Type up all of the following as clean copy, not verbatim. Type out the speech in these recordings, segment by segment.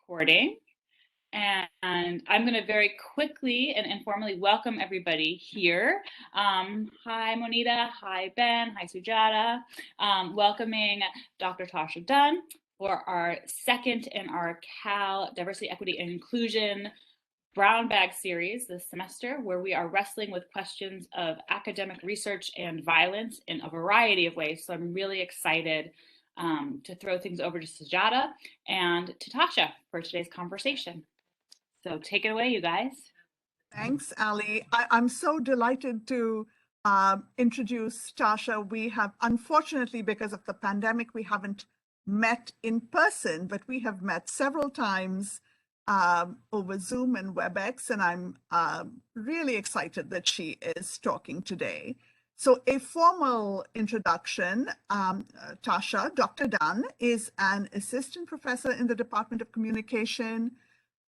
recording. And I'm going to very quickly and informally welcome everybody here. Hi, Monita. Hi, Ben. Hi, Sujata. Welcoming Dr. Tasha Dunn for our second in our Cal Diversity, Equity, and Inclusion Brown Bag series this semester, where we are wrestling with questions of academic research and violence in a variety of ways. So I'm really excited to throw things over to Sujata and to Tasha for today's conversation. So take it away, you guys. Thanks, Ali. I'm so delighted to introduce Tasha. We have, unfortunately, because of the pandemic, we haven't met in person, but we have met several times over Zoom and WebEx, and I'm really excited that she is talking today. So a formal introduction, Tasha, Dr. Dunn is an assistant professor in the Department of Communication.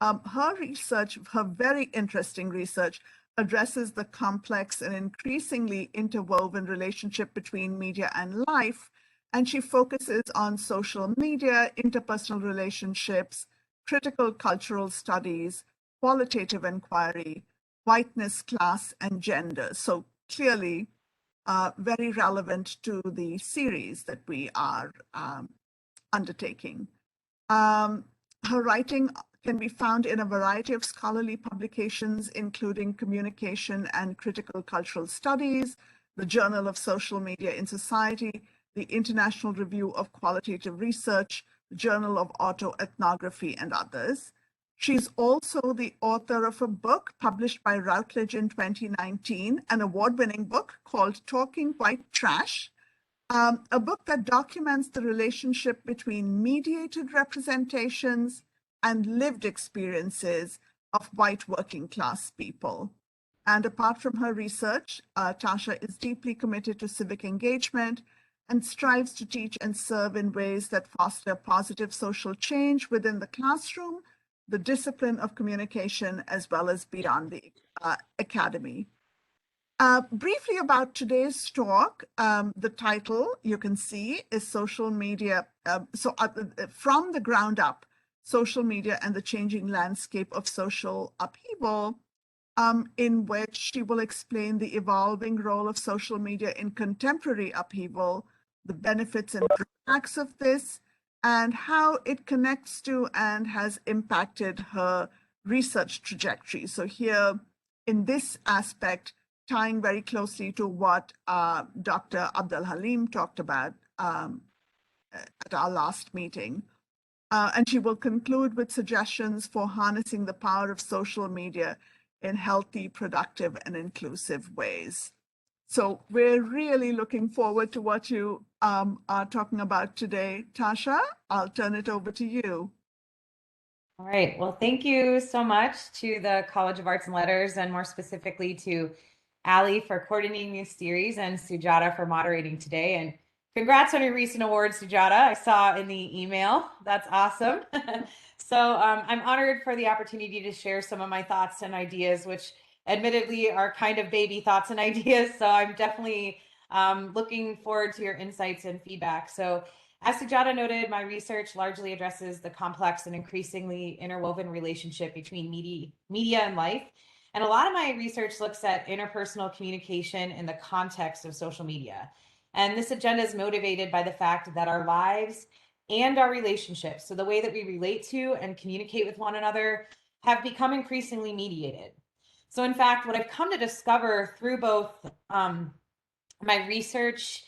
Her research, her very interesting research, addresses the complex and increasingly interwoven relationship between media and life, and she focuses on social media, interpersonal relationships, critical cultural studies, qualitative inquiry, whiteness, class, and gender. So clearly very relevant to the series that we are undertaking. Her writing can be found in a variety of scholarly publications, including Communication and Critical Cultural Studies, the Journal of Social Media in Society, the International Review of Qualitative Research, the Journal of Autoethnography, and others. She's also the author of a book published by Routledge in 2019, an award-winning book called Talking White Trash, a book that documents the relationship between mediated representations and lived experiences of white working class people. And apart from her research, Tasha is deeply committed to civic engagement and strives to teach and serve in ways that foster positive social change within the classroom, the discipline of communication, as well as beyond the academy. Briefly about today's talk, the title you can see is Social Media, From the Ground Up, Social Media and the Changing Landscape of Social Upheaval, in which she will explain the evolving role of social media in contemporary upheaval, the benefits and drawbacks of this, and how it connects to and has impacted her research trajectory. So here, in this aspect, tying very closely to what Dr. Abdul Halim talked about at our last meeting. And she will conclude with suggestions for harnessing the power of social media in healthy, productive, and inclusive ways. So we're really looking forward to what you are talking about today. Tasha, I'll turn it over to you. All right. Well, thank you so much to the College of Arts and Letters, and more specifically to Ali for coordinating this series and Sujata for moderating today. And congrats on your recent award, Sujata. I saw in the email. That's awesome. So I'm honored for the opportunity to share some of my thoughts and ideas, which admittedly are kind of baby thoughts and ideas. So I'm definitely looking forward to your insights and feedback. So as Sujata noted, my research largely addresses the complex and increasingly interwoven relationship between media and life. And a lot of my research looks at interpersonal communication in the context of social media. And this agenda is motivated by the fact that our lives and our relationships, so the way that we relate to and communicate with one another, have become increasingly mediated. So in fact, what I've come to discover through both my research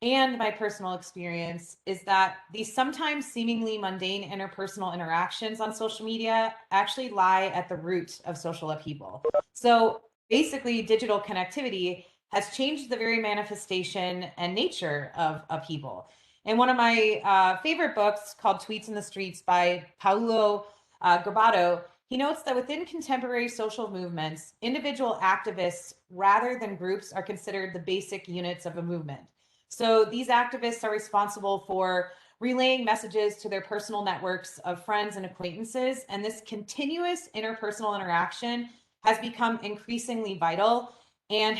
and my personal experience is that these sometimes seemingly mundane interpersonal interactions on social media actually lie at the root of social upheaval. So basically, digital connectivity has changed the very manifestation and nature of upheaval. In one of my favorite books called Tweets in the Streets by Paulo Garbato, he notes that within contemporary social movements, individual activists rather than groups are considered the basic units of a movement. So these activists are responsible for relaying messages to their personal networks of friends and acquaintances. And this continuous interpersonal interaction has become increasingly vital and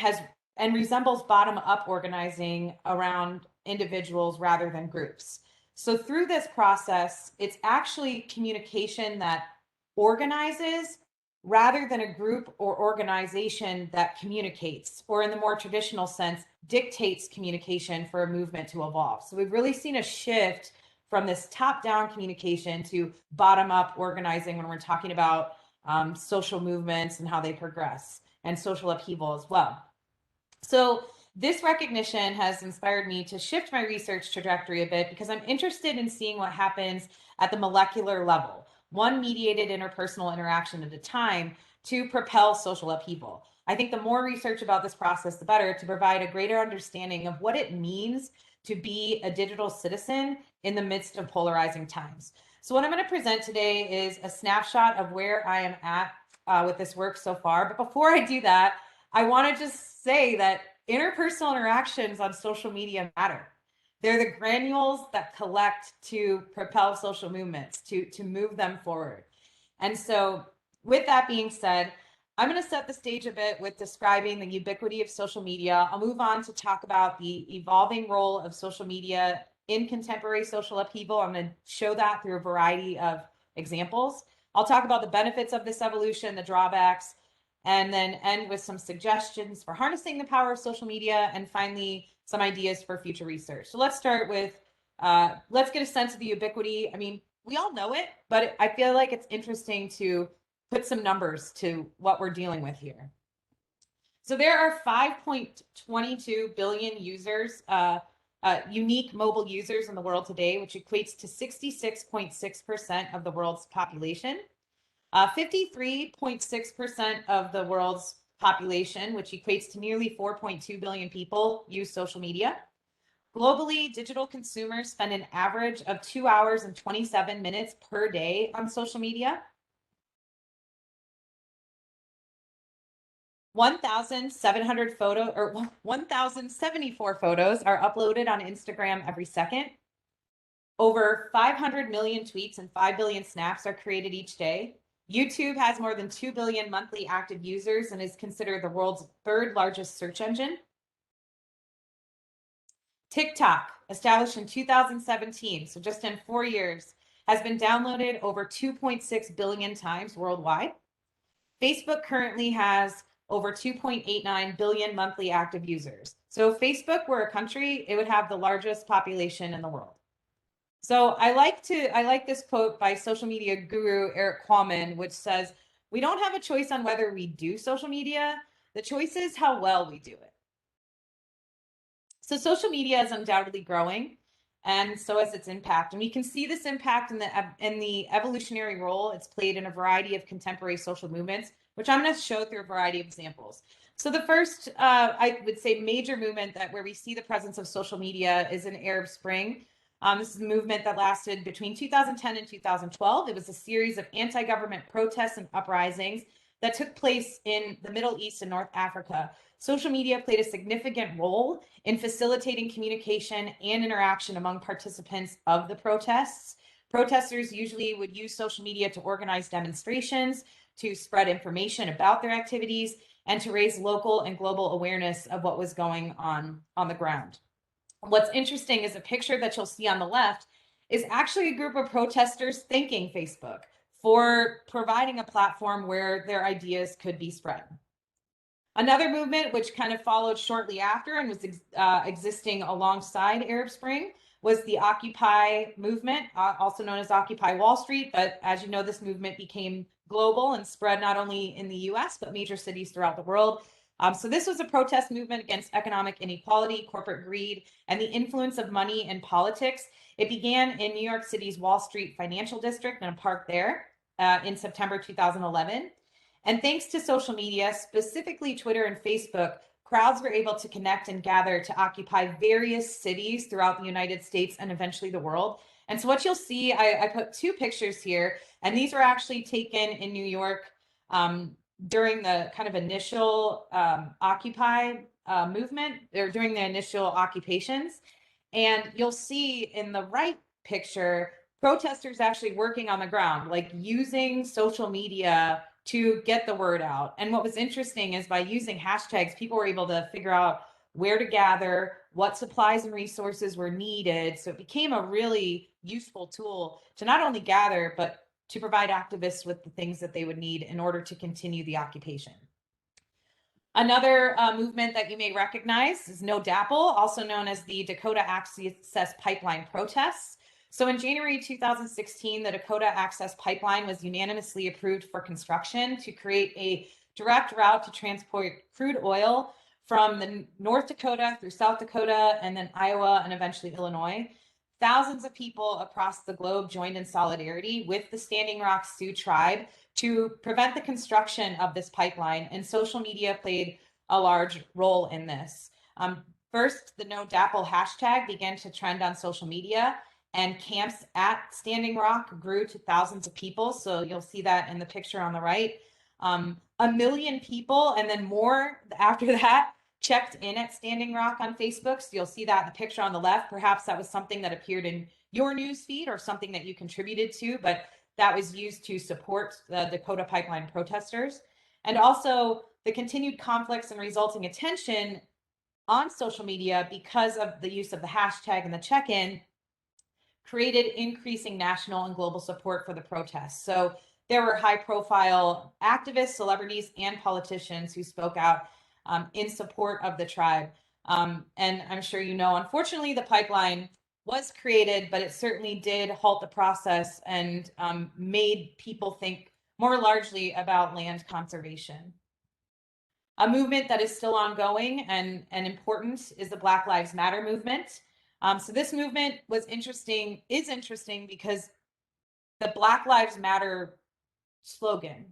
resembles bottom-up organizing around individuals rather than groups. So through this process, it's actually communication that organizes rather than a group or organization that communicates, or in the more traditional sense, dictates communication for a movement to evolve. So we've really seen a shift from this top-down communication to bottom-up organizing when we're talking about social movements and how they progress, and social upheaval as well. So this recognition has inspired me to shift my research trajectory a bit, because I'm interested in seeing what happens at the molecular level, one mediated interpersonal interaction at a time, to propel social upheaval. I think the more research about this process, the better, to provide a greater understanding of what it means to be a digital citizen in the midst of polarizing times. So what I'm going to present today is a snapshot of where I am at with this work so far. But before I do that, I want to just say that interpersonal interactions on social media matter. They're the granules that collect to propel social movements, to move them forward. And so with that being said, I'm going to set the stage a bit with describing the ubiquity of social media. I'll move on to talk about the evolving role of social media in contemporary social upheaval. I'm going to show that through a variety of examples. I'll talk about the benefits of this evolution, the drawbacks, and then end with some suggestions for harnessing the power of social media, and finally, some ideas for future research. So let's start with, let's get a sense of the ubiquity. I mean, we all know it, but I feel like it's interesting to put some numbers to what we're dealing with here. So there are 5.22 billion users, unique mobile users in the world today, which equates to 66.6% of the world's population. 53.6% of the world's population, which equates to nearly 4.2 billion people, use social media. Globally, digital consumers spend an average of 2 hours and 27 minutes per day on social media. 1,074 photos are uploaded on Instagram every second. Over 500 million tweets and 5 billion snaps are created each day. YouTube has more than 2 billion monthly active users and is considered the world's third largest search engine. TikTok, established in 2017, so just in 4 years, has been downloaded over 2.6 billion times worldwide. Facebook currently has over 2.89 billion monthly active users. So if Facebook were a country, it would have the largest population in the world. So I like this quote by social media guru Eric Qualman, which says, "We don't have a choice on whether we do social media. The choice is how well we do it." So social media is undoubtedly growing, and so is its impact. And we can see this impact in the evolutionary role it's played in a variety of contemporary social movements, which I'm going to show through a variety of examples. So the first, I would say, major movement where we see the presence of social media is in Arab Spring. This is a movement that lasted between 2010 and 2012. It was a series of anti-government protests and uprisings that took place in the Middle East and North Africa. Social media played a significant role in facilitating communication and interaction among participants of the protests. Protesters usually would use social media to organize demonstrations, to spread information about their activities, and to raise local and global awareness of what was going on the ground. What's interesting is a picture that you'll see on the left is actually a group of protesters thanking Facebook for providing a platform where their ideas could be spread. Another movement which kind of followed shortly after and was existing alongside Arab Spring was the Occupy movement, also known as Occupy Wall Street. But as you know, this movement became global and spread not only in the US, but major cities throughout the world. So this was a protest movement against economic inequality, corporate greed, and the influence of money in politics. It began in New York City's Wall Street financial district in a park there in September 2011. And thanks to social media, specifically Twitter and Facebook, crowds were able to connect and gather to occupy various cities throughout the United States and eventually the world. And so what you'll see, I put two pictures here, and these were actually taken in New York during the kind of initial Occupy movement, or during the initial occupations. And you'll see in the right picture, protesters actually working on the ground, like using social media to get the word out. And what was interesting is by using hashtags, people were able to figure out where to gather, what supplies and resources were needed. So it became a really useful tool to not only gather, but to provide activists with the things that they would need in order to continue the occupation. Another movement that you may recognize is No DAPL, also known as the Dakota Access Pipeline protests. So in January 2016, the Dakota Access Pipeline was unanimously approved for construction to create a direct route to transport crude oil from the North Dakota through South Dakota and then Iowa and eventually Illinois. Thousands of people across the globe joined in solidarity with the Standing Rock Sioux tribe to prevent the construction of this pipeline, and social media played a large role in this. First, the No DAPL hashtag began to trend on social media, and camps at Standing Rock grew to thousands of people. So you'll see that in the picture on the right. 1 million people and then more after that checked in at Standing Rock on Facebook. So you'll see that in the picture on the left. Perhaps that was something that appeared in your news feed or something that you contributed to, but that was used to support the Dakota Pipeline protesters. And also the continued conflicts and resulting attention on social media because of the use of the hashtag and the check-in created increasing national and global support for the protests. So there were high-profile activists, celebrities, and politicians who spoke out in support of the tribe. And I'm sure you know, unfortunately, the pipeline was created, but it certainly did halt the process and made people think more largely about land conservation. A movement that is still ongoing and important is the Black Lives Matter movement. So this movement is interesting because the Black Lives Matter slogan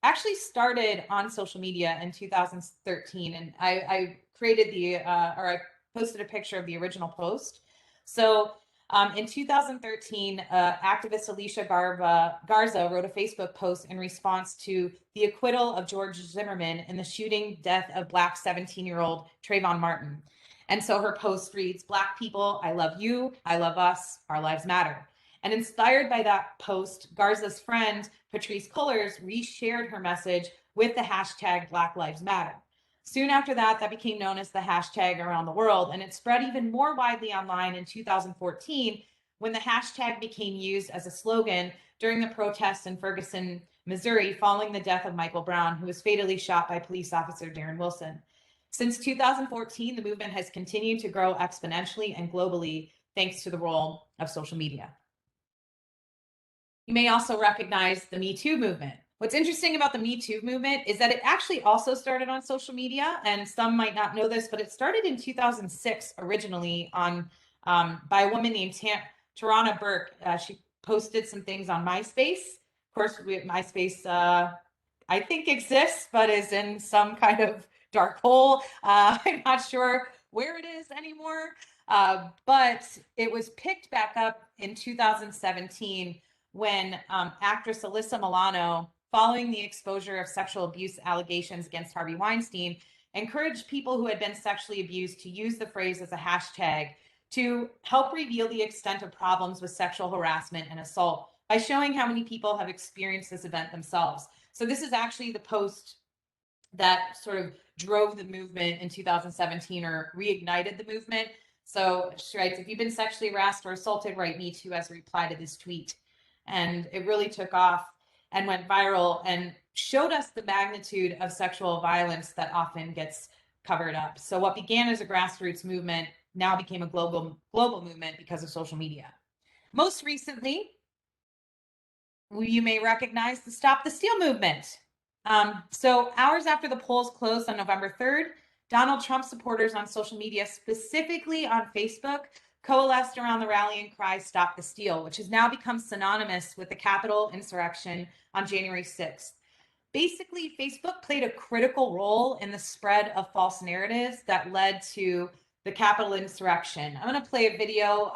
actually started on social media in 2013, and I created I posted a picture of the original post. So in 2013, activist Alicia Garza wrote a Facebook post in response to the acquittal of George Zimmerman in the shooting death of Black 17-year-old Trayvon Martin. And so her post reads, "Black people, I love you, I love us, our lives matter." And inspired by that post, Garza's friend, Patrice Cullors, reshared her message with the hashtag Black Lives Matter. Soon after that, that became known as the hashtag around the world, and it spread even more widely online in 2014 when the hashtag became used as a slogan during the protests in Ferguson, Missouri, following the death of Michael Brown, who was fatally shot by police officer Darren Wilson. Since 2014, the movement has continued to grow exponentially and globally thanks to the role of social media. You may also recognize the Me Too movement. What's interesting about the Me Too movement is that it actually also started on social media, and some might not know this, but it started in 2006 originally on by a woman named Tarana Burke. She posted some things on MySpace. Of course, MySpace, I think exists, but is in some kind of dark hole. I'm not sure where it is anymore, but it was picked back up in 2017 when actress Alyssa Milano, following the exposure of sexual abuse allegations against Harvey Weinstein, encouraged people who had been sexually abused to use the phrase as a hashtag to help reveal the extent of problems with sexual harassment and assault by showing how many people have experienced this event themselves. So this is actually the post that sort of drove the movement in 2017 or reignited the movement. So she writes, "If you've been sexually harassed or assaulted, write Me Too as a reply to this tweet." And it really took off and went viral and showed us the magnitude of sexual violence that often gets covered up. So what began as a grassroots movement now became a global movement because of social media. Most recently, you may recognize the Stop the Steal movement. So hours after the polls closed on November 3rd, Donald Trump supporters on social media, specifically on Facebook, coalesced around the rallying cry, "Stop the Steal," which has now become synonymous with the Capitol insurrection on January 6th. Basically, Facebook played a critical role in the spread of false narratives that led to the Capitol insurrection. I'm going to play a video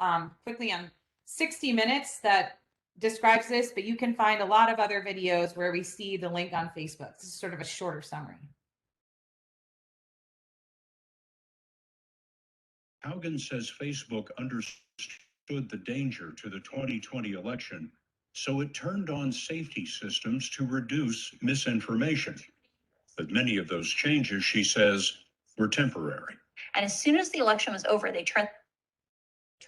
quickly on 60 Minutes that describes this, but you can find a lot of other videos where we see the link on Facebook. This is sort of a shorter summary. Haugen says Facebook understood the danger to the 2020 election, so it turned on safety systems to reduce misinformation. But many of those changes, she says, were temporary. And as soon as the election was over, they turned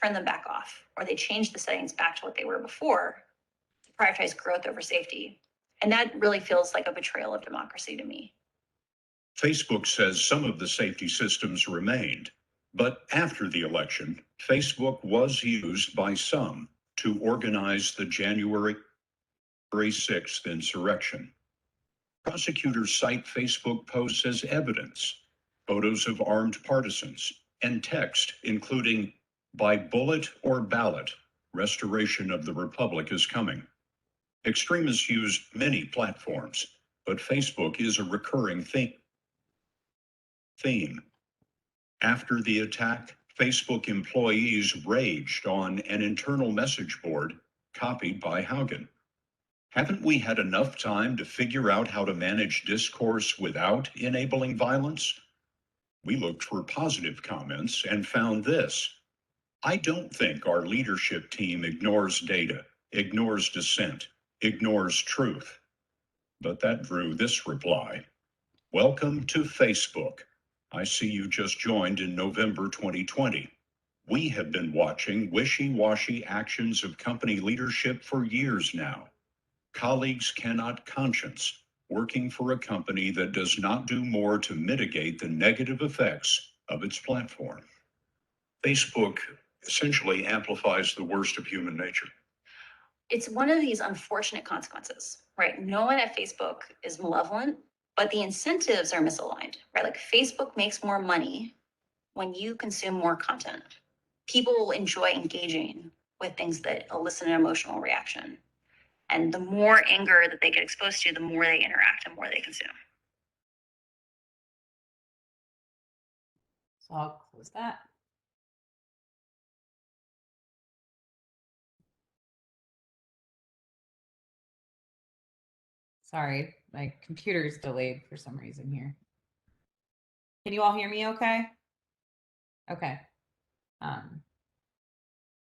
them back off, or they changed the settings back to what they were before to prioritize growth over safety. And that really feels like a betrayal of democracy to me. Facebook says some of the safety systems remained, but after the election, Facebook was used by some to organize the January 6th insurrection. Prosecutors cite Facebook posts as evidence, photos of armed partisans, and text including, "By bullet or ballot, restoration of the republic is coming." Extremists use many platforms, but Facebook is a recurring theme. After the attack, Facebook employees raged on an internal message board copied by Haugen. Haven't we had enough time to figure out how to manage discourse without enabling violence? We looked for positive comments and found this: "I don't think our leadership team ignores data, ignores dissent, ignores truth." But that drew this reply: "Welcome to Facebook. I see you just joined in November 2020. We have been watching wishy-washy actions of company leadership for years now. Colleagues cannot conscience working for a company that does not do more to mitigate the negative effects of its platform." Facebook essentially amplifies the worst of human nature. It's one of these unfortunate consequences, right? No one at Facebook is malevolent, but the incentives are misaligned, right? Like Facebook makes more money when you consume more content. People will enjoy engaging with things that elicit an emotional reaction. And the more anger that they get exposed to, the more they interact and more they consume. So I'll close that. Sorry, my computer's delayed for some reason here. Can you all hear me okay? Okay.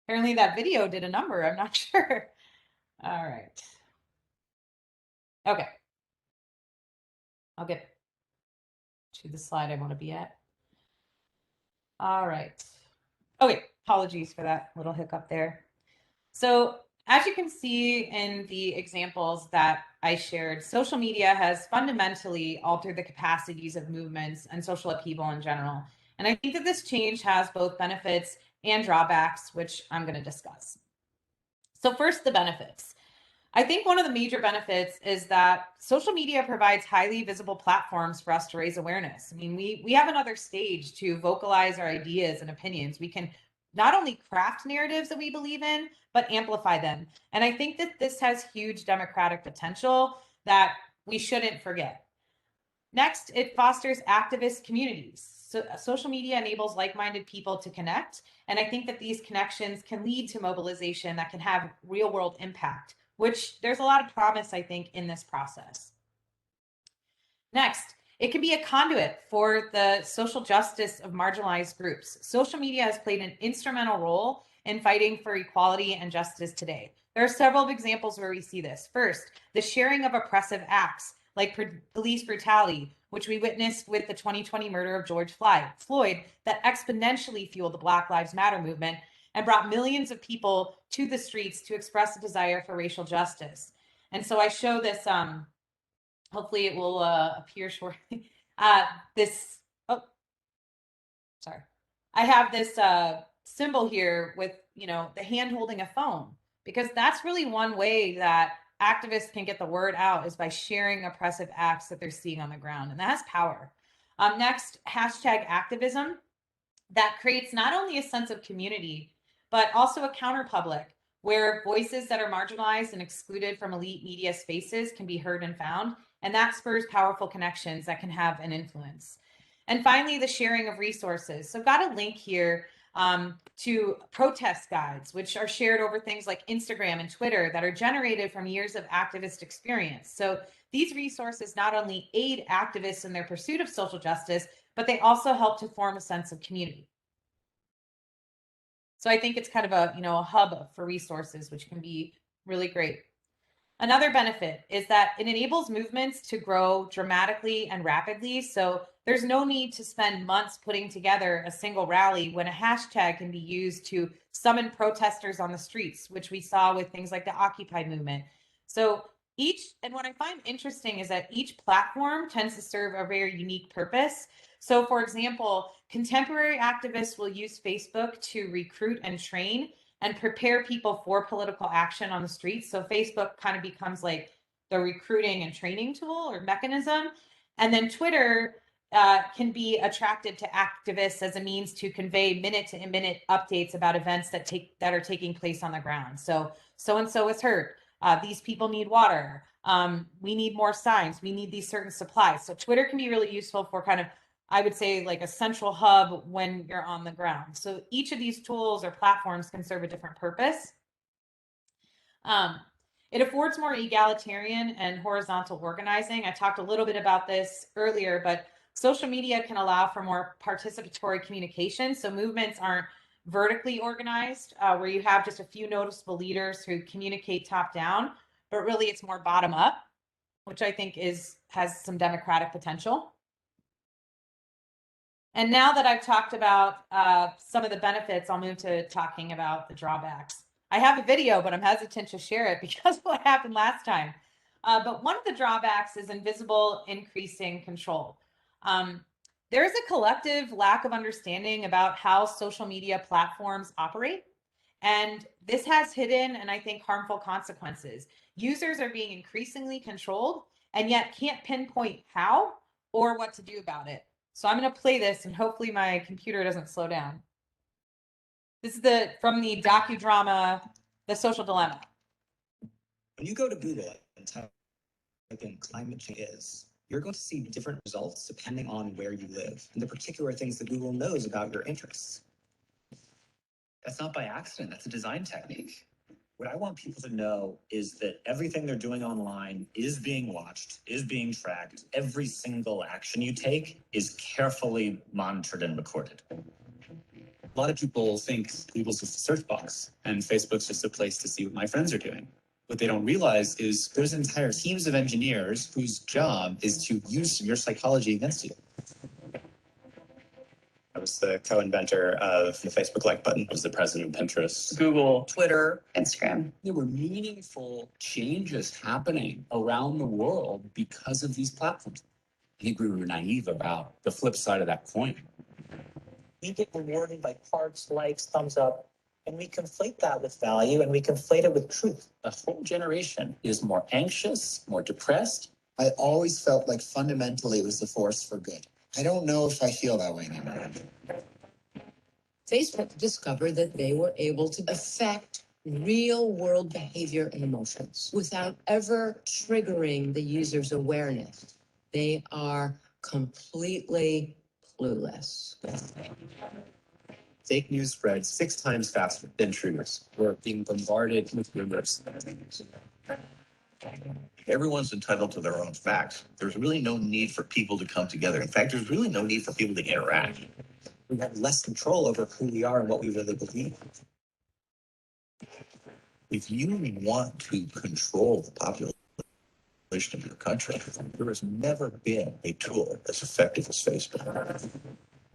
Apparently that video did a number. I'm not sure. All right. Okay. I'll get to the slide I want to be at. All right. Okay. Apologies for that little hiccup there. So as you can see in the examples that I shared, social media has fundamentally altered the capacities of movements and social upheaval in general. And I think that this change has both benefits and drawbacks, which I'm going to discuss. So first, the benefits. I think one of the major benefits is that social media provides highly visible platforms for us to raise awareness. I mean, we have another stage to vocalize our ideas and opinions. We can not only craft narratives that we believe in, but amplify them. And I think that this has huge democratic potential that we shouldn't forget. Next, it fosters activist communities. So social media enables like-minded people to connect. And I think that these connections can lead to mobilization that can have real-world impact, which there's a lot of promise, I think, in this process. Next, it can be a conduit for the social justice of marginalized groups. Social media has played an instrumental role in fighting for equality and justice today. There are several examples where we see this. First, the sharing of oppressive acts like police brutality, which we witnessed with the 2020 murder of George Floyd, that exponentially fueled the Black Lives Matter movement and brought millions of people to the streets to express a desire for racial justice. And so I show this, hopefully it will appear shortly. I have this symbol here with, the hand holding a phone, because that's really one way that activists can get the word out, is by sharing oppressive acts that they're seeing on the ground. And that has power. Next, hashtag activism. That creates not only a sense of community, but also a counterpublic where voices that are marginalized and excluded from elite media spaces can be heard and found. And that spurs powerful connections that can have an influence. And finally, the sharing of resources. So I've got a link here to protest guides, which are shared over things like Instagram and Twitter that are generated from years of activist experience. So these resources not only aid activists in their pursuit of social justice, but they also help to form a sense of community. So I think it's kind of a hub for resources, which can be really great. Another benefit is that it enables movements to grow dramatically and rapidly. So there's no need to spend months putting together a single rally when a hashtag can be used to summon protesters on the streets, which we saw with things like the Occupy movement. So and what I find interesting is that each platform tends to serve a very unique purpose. So for example, contemporary activists will use Facebook to recruit and train and prepare people for political action on the streets. So Facebook kind of becomes like the recruiting and training tool or mechanism. And then Twitter can be attracted to activists as a means to convey minute-to-minute updates about events that are taking place on the ground. So-and-so is hurt. These people need water. We need more signs. We need these certain supplies. So Twitter can be really useful for kind of, I would say, like a central hub when you're on the ground. So each of these tools or platforms can serve a different purpose. It affords more egalitarian and horizontal organizing. I talked a little bit about this earlier, but social media can allow for more participatory communication. So movements aren't vertically organized, where you have just a few noticeable leaders who communicate top down, but really it's more bottom up, which I think has some democratic potential. And now that I've talked about some of the benefits, I'll move to talking about the drawbacks. I have a video, but I'm hesitant to share it because of what happened last time. But one of the drawbacks is invisible increasing control. There is a collective lack of understanding about how social media platforms operate. And this has hidden and I think harmful consequences. Users are being increasingly controlled and yet can't pinpoint how or what to do about it. So I'm going to play this and hopefully my computer doesn't slow down. This is from the docudrama, The Social Dilemma. When you go to Google and type in climate change you're going to see different results depending on where you live and the particular things that Google knows about your interests. That's not by accident. That's a design technique. What I want people to know is that everything they're doing online is being watched, is being tracked. Every single action you take is carefully monitored and recorded. A lot of people think Google's just a search box and Facebook's just a place to see what my friends are doing. What they don't realize is there's entire teams of engineers whose job is to use your psychology against you. I was the co-inventor of the Facebook like button. I was the president of Pinterest, Google, Twitter, Instagram. There were meaningful changes happening around the world because of these platforms. I think we were naive about the flip side of that coin. We get rewarded by hearts, likes, thumbs up, and we conflate that with value and we conflate it with truth. The whole generation is more anxious, more depressed. I always felt like fundamentally it was a force for good. I don't know if I feel that way anymore. Facebook discovered that they were able to affect real world behavior and emotions without ever triggering the user's awareness. They are completely clueless. Fake news spreads 6 times faster than true news. We're being bombarded with rumors. Everyone's entitled to their own facts. There's really no need for people to come together. In fact, there's really no need for people to interact. We have less control over who we are and what we really believe. If you want to control the population of your country, there has never been a tool as effective as Facebook.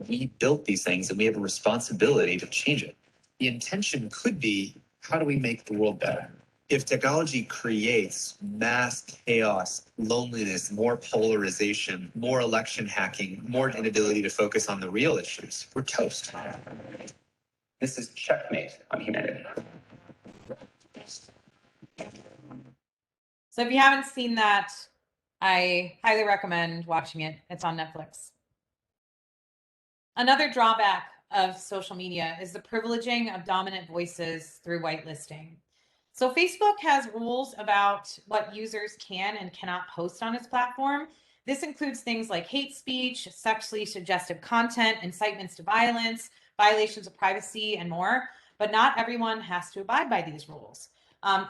We built these things and we have a responsibility to change it. The intention could be, how do we make the world better? If technology creates mass chaos, loneliness, more polarization, more election hacking, more inability to focus on the real issues, we're toast. This is checkmate on humanity. So if you haven't seen that, I highly recommend watching it. It's on Netflix. Another drawback of social media is the privileging of dominant voices through whitelisting. So Facebook has rules about what users can and cannot post on its platform. This includes things like hate speech, sexually suggestive content, incitements to violence, violations of privacy, and more. But not everyone has to abide by these rules.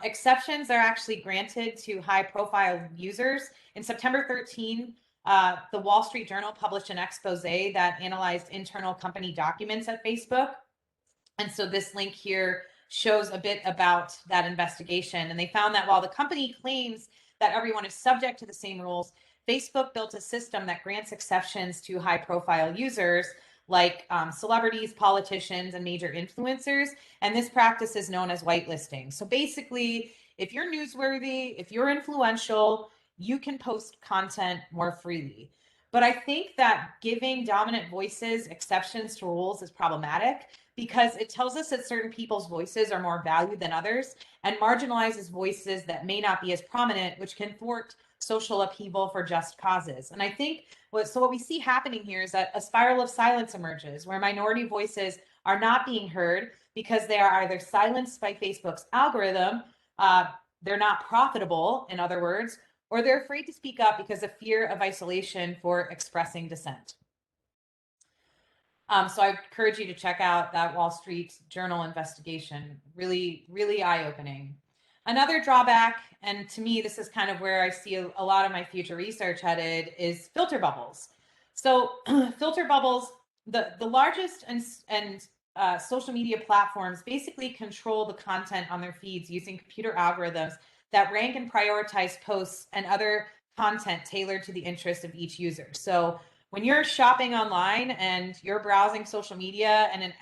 Exceptions are actually granted to high-profile users. In September 13, the Wall Street Journal published an expose that analyzed internal company documents at Facebook. And so this link here shows a bit about that investigation. And they found that while the company claims that everyone is subject to the same rules, Facebook built a system that grants exceptions to high-profile users like celebrities, politicians, and major influencers. And this practice is known as whitelisting. So basically, if you're newsworthy, if you're influential, you can post content more freely. But I think that giving dominant voices exceptions to rules is problematic because it tells us that certain people's voices are more valued than others and marginalizes voices that may not be as prominent, which can thwart social upheaval for just causes. And I think what we see happening here is that a spiral of silence emerges where minority voices are not being heard because they are either silenced by Facebook's algorithm, they're not profitable, in other words, or they're afraid to speak up because of fear of isolation for expressing dissent. So I encourage you to check out that Wall Street Journal investigation. Really, really eye-opening. Another drawback, and to me, this is kind of where I see a lot of my future research headed, is filter bubbles. So filter bubbles, the largest and social media platforms basically control the content on their feeds using computer algorithms that rank and prioritize posts and other content tailored to the interest of each user. So when you're shopping online and you're browsing social media and an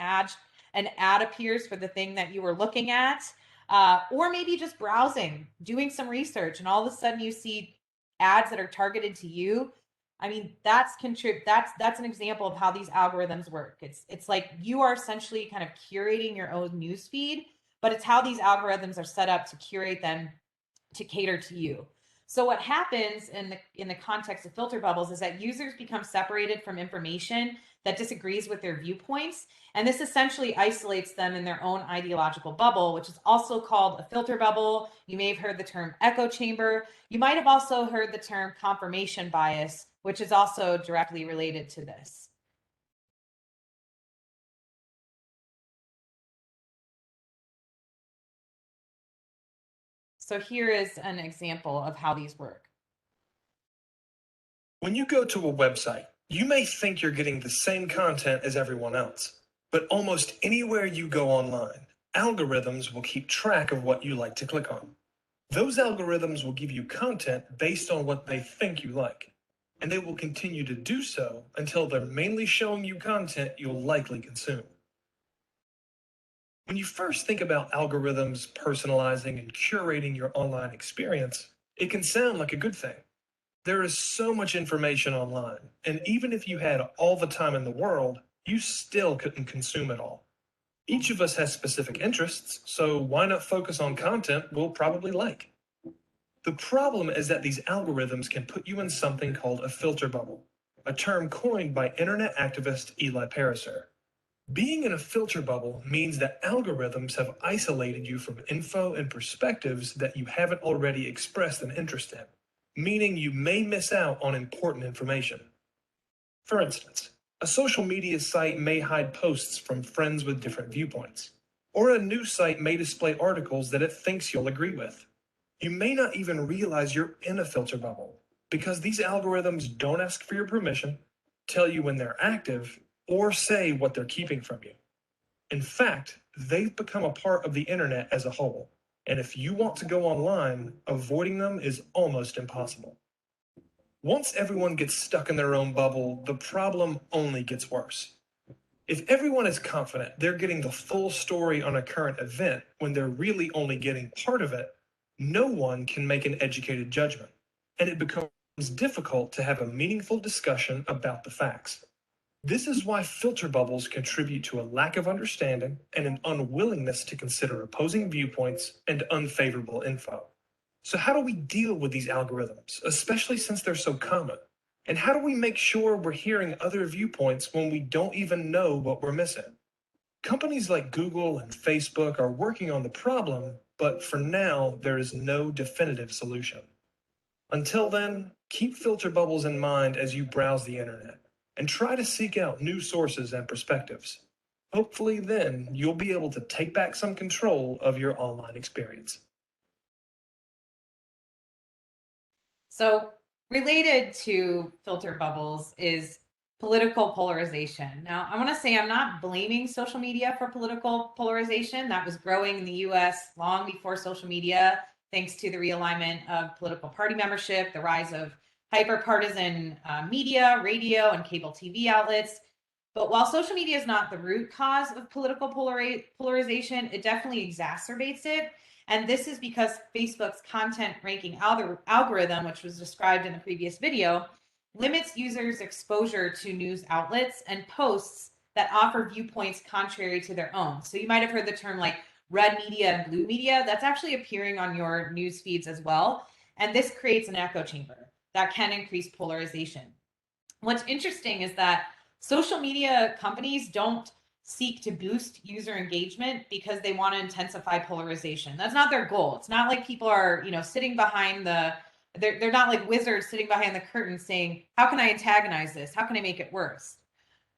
ad appears for the thing that you were looking at, or maybe just browsing, doing some research, and all of a sudden you see ads that are targeted to you. I mean, that's an example of how these algorithms work. It's like you are essentially kind of curating your own news feed, but it's how these algorithms are set up to curate them to cater to you. So what happens in the context of filter bubbles is that users become separated from information that disagrees with their viewpoints, and this essentially isolates them in their own ideological bubble, which is also called a filter bubble. You may have heard the term echo chamber. You might have also heard the term confirmation bias, which is also directly related to this. So here is an example of how these work. When you go to a website, you may think you're getting the same content as everyone else, but almost anywhere you go online, algorithms will keep track of what you like to click on. Those algorithms will give you content based on what they think you like, and they will continue to do so until they're mainly showing you content you'll likely consume. When you first think about algorithms personalizing and curating your online experience, it can sound like a good thing. There is so much information online, and even if you had all the time in the world, you still couldn't consume it all. Each of us has specific interests, so why not focus on content we'll probably like? The problem is that these algorithms can put you in something called a filter bubble, a term coined by internet activist Eli Pariser. Being in a filter bubble means that algorithms have isolated you from info and perspectives that you haven't already expressed an interest in, meaning you may miss out on important information. For instance, a social media site may hide posts from friends with different viewpoints, or a news site may display articles that it thinks you'll agree with. You may not even realize you're in a filter bubble because these algorithms don't ask for your permission, tell you when they're active, or say what they're keeping from you. In fact, they've become a part of the internet as a whole, and if you want to go online, avoiding them is almost impossible. Once everyone gets stuck in their own bubble, the problem only gets worse. If everyone is confident they're getting the full story on a current event when they're really only getting part of it, no one can make an educated judgment, and it becomes difficult to have a meaningful discussion about the facts. This is why filter bubbles contribute to a lack of understanding and an unwillingness to consider opposing viewpoints and unfavorable info. So how do we deal with these algorithms, especially since they're so common? And how do we make sure we're hearing other viewpoints when we don't even know what we're missing? Companies like Google and Facebook are working on the problem, but for now, there is no definitive solution. Until then, keep filter bubbles in mind as you browse the internet, and try to seek out new sources and perspectives. Hopefully then, you'll be able to take back some control of your online experience. So related to filter bubbles is political polarization. Now, I want to say I'm not blaming social media for political polarization. That was growing in the US long before social media, thanks to the realignment of political party membership, the rise of hyper-partisan media, radio, and cable TV outlets. But while social media is not the root cause of political polarization, it definitely exacerbates it. And this is because Facebook's content ranking algorithm, which was described in the previous video, limits users' exposure to news outlets and posts that offer viewpoints contrary to their own. So you might have heard the term like red media and blue media. That's actually appearing on your news feeds as well. And this creates an echo chamber that can increase polarization. What's interesting is that social media companies don't seek to boost user engagement because they want to intensify polarization. That's not their goal. It's not like people are, sitting behind they're not like wizards sitting behind the curtain saying, how can I antagonize this? How can I make it worse?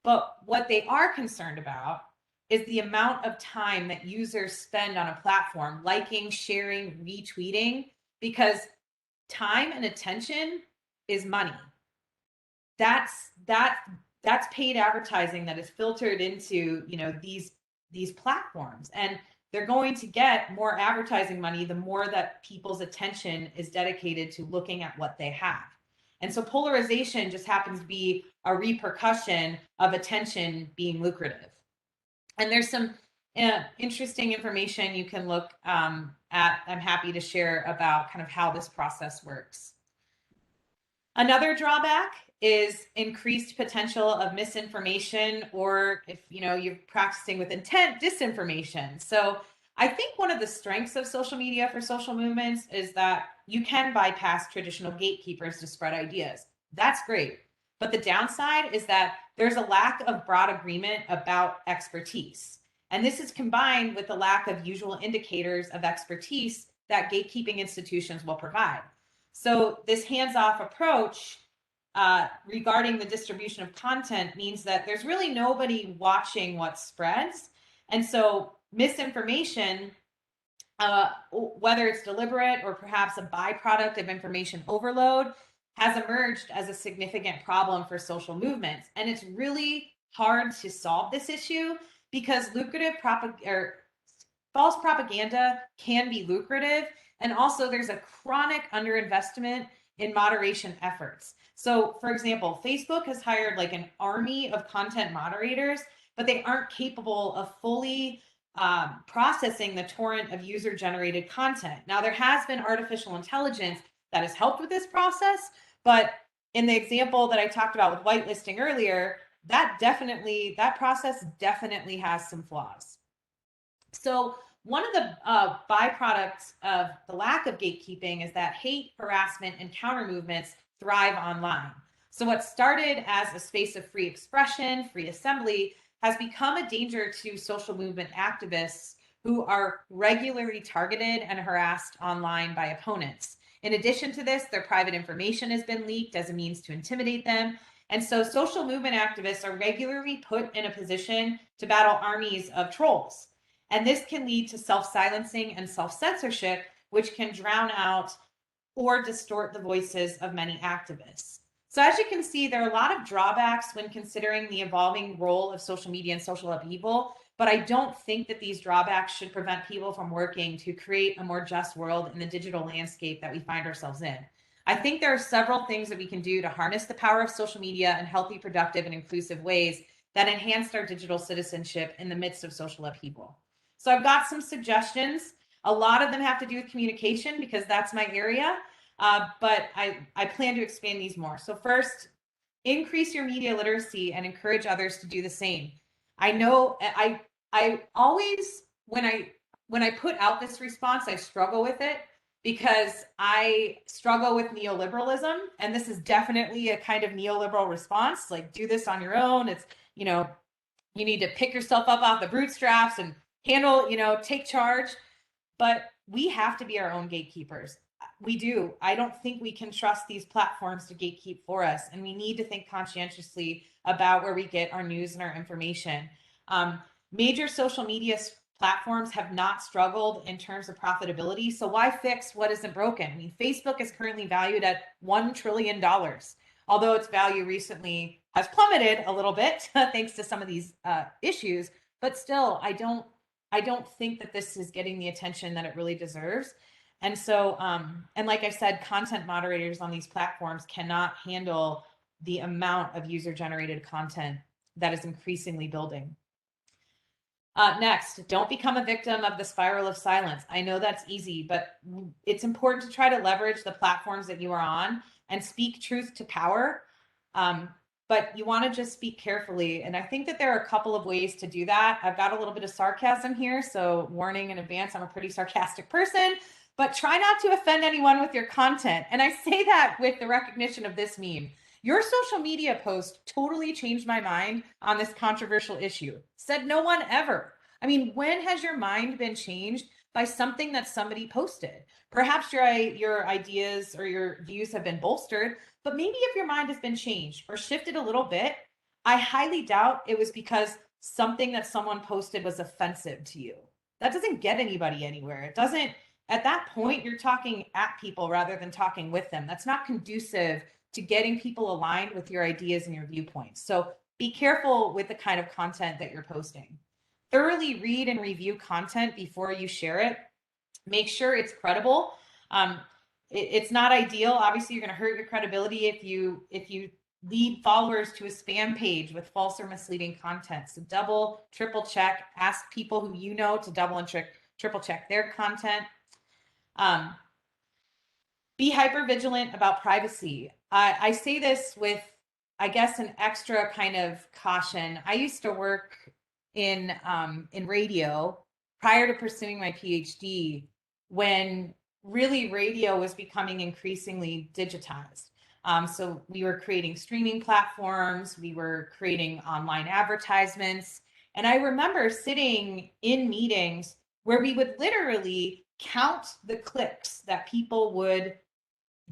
But what they are concerned about is the amount of time that users spend on a platform, liking, sharing, retweeting, because time and attention is money. That's paid advertising that is filtered into these platforms, and they're going to get more advertising money the more that people's attention is dedicated to looking at what they have. And so polarization just happens to be a repercussion of attention being lucrative. And there's some interesting information you can look at. I'm happy to share about kind of how this process works. Another drawback is increased potential of misinformation, or if you're practicing with intent, disinformation. So I think one of the strengths of social media for social movements is that you can bypass traditional gatekeepers to spread ideas. That's great. But the downside is that there's a lack of broad agreement about expertise. And this is combined with the lack of usual indicators of expertise that gatekeeping institutions will provide. So this hands-off approach regarding the distribution of content means that there's really nobody watching what spreads. And so misinformation, whether it's deliberate or perhaps a byproduct of information overload, has emerged as a significant problem for social movements. And it's really hard to solve this issue because false propaganda can be lucrative. And also there's a chronic underinvestment in moderation efforts. So for example, Facebook has hired like an army of content moderators, but they aren't capable of fully processing the torrent of user-generated content. Now, there has been artificial intelligence that has helped with this process, but in the example that I talked about with whitelisting earlier, that process definitely has some flaws. So one of the byproducts of the lack of gatekeeping is that hate, harassment, and counter movements thrive online. So what started as a space of free expression, free assembly, has become a danger to social movement activists who are regularly targeted and harassed online by opponents. In addition to this, their private information has been leaked as a means to intimidate them. And so social movement activists are regularly put in a position to battle armies of trolls. And this can lead to self-silencing and self-censorship, which can drown out or distort the voices of many activists. So as you can see, there are a lot of drawbacks when considering the evolving role of social media and social upheaval, but I don't think that these drawbacks should prevent people from working to create a more just world in the digital landscape that we find ourselves in. I think there are several things that we can do to harness the power of social media in healthy, productive, and inclusive ways that enhance our digital citizenship in the midst of social upheaval. So I've got some suggestions. A lot of them have to do with communication because that's my area. But I plan to expand these more. So first, increase your media literacy and encourage others to do the same. I know I always, when I put out this response, I struggle with it because I struggle with neoliberalism. And this is definitely a kind of neoliberal response, like do this on your own. It's, you need to pick yourself up off the bootstraps and handle, take charge. But we have to be our own gatekeepers. We do. I don't think we can trust these platforms to gatekeep for us. And we need to think conscientiously about where we get our news and our information. Major social media platforms have not struggled in terms of profitability. So why fix what isn't broken? I mean, Facebook is currently valued at $1 trillion, although its value recently has plummeted a little bit thanks to some of these issues. But still, I don't think that this is getting the attention that it really deserves. And so, and like I said, content moderators on these platforms cannot handle the amount of user-generated content that is increasingly building. Next, don't become a victim of the spiral of silence. I know that's easy, but it's important to try to leverage the platforms that you are on and speak truth to power. But you want to just speak carefully. And I think that there are a couple of ways to do that. I've got a little bit of sarcasm here, so warning in advance, I'm a pretty sarcastic person, but try not to offend anyone with your content. And I say that with the recognition of this meme. Your social media post totally changed my mind on this controversial issue. Said no one ever. I mean, when has your mind been changed by something that somebody posted? Perhaps your ideas or your views have been bolstered, but maybe if your mind has been changed or shifted a little bit, I highly doubt it was because something that someone posted was offensive to you. That doesn't get anybody anywhere. It doesn't, at that point, you're talking at people rather than talking with them. That's not conducive to getting people aligned with your ideas and your viewpoints. So be careful with the kind of content that you're posting. Thoroughly read and review content before you share it. Make sure it's credible. It's not ideal. Obviously, you're going to hurt your credibility if you lead followers to a spam page with false or misleading content. So double, triple check. Ask people who you know to double and triple check their content. Be hyper vigilant about privacy. I say this with, I guess, an extra kind of caution. I used to work in radio prior to pursuing my PhD, when really radio was becoming increasingly digitized. So we were creating streaming platforms, we were creating online advertisements. And I remember sitting in meetings where we would literally count the clicks that people would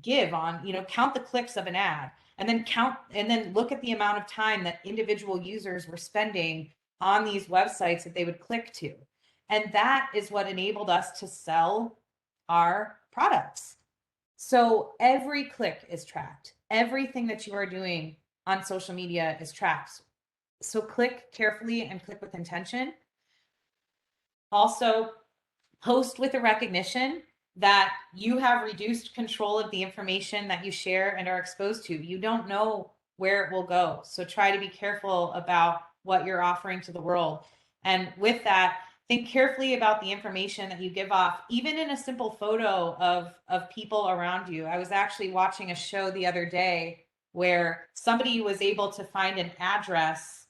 give on, count the clicks of an ad, and then look at the amount of time that individual users were spending on these websites that they would click to. And that is what enabled us to sell our products. So every click is tracked. Everything that you are doing on social media is tracked. So click carefully and click with intention. Also, post with a recognition that you have reduced control of the information that you share and are exposed to. You don't know where it will go. So try to be careful about what you're offering to the world. And with that, think carefully about the information that you give off, even in a simple photo of people around you. I was actually watching a show the other day where somebody was able to find an address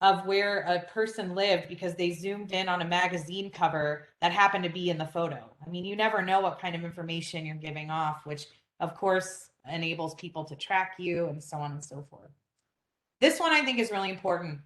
of where a person lived because they zoomed in on a magazine cover that happened to be in the photo. I mean, you never know what kind of information you're giving off, which of course enables people to track you and so on and so forth. This one I think is really important.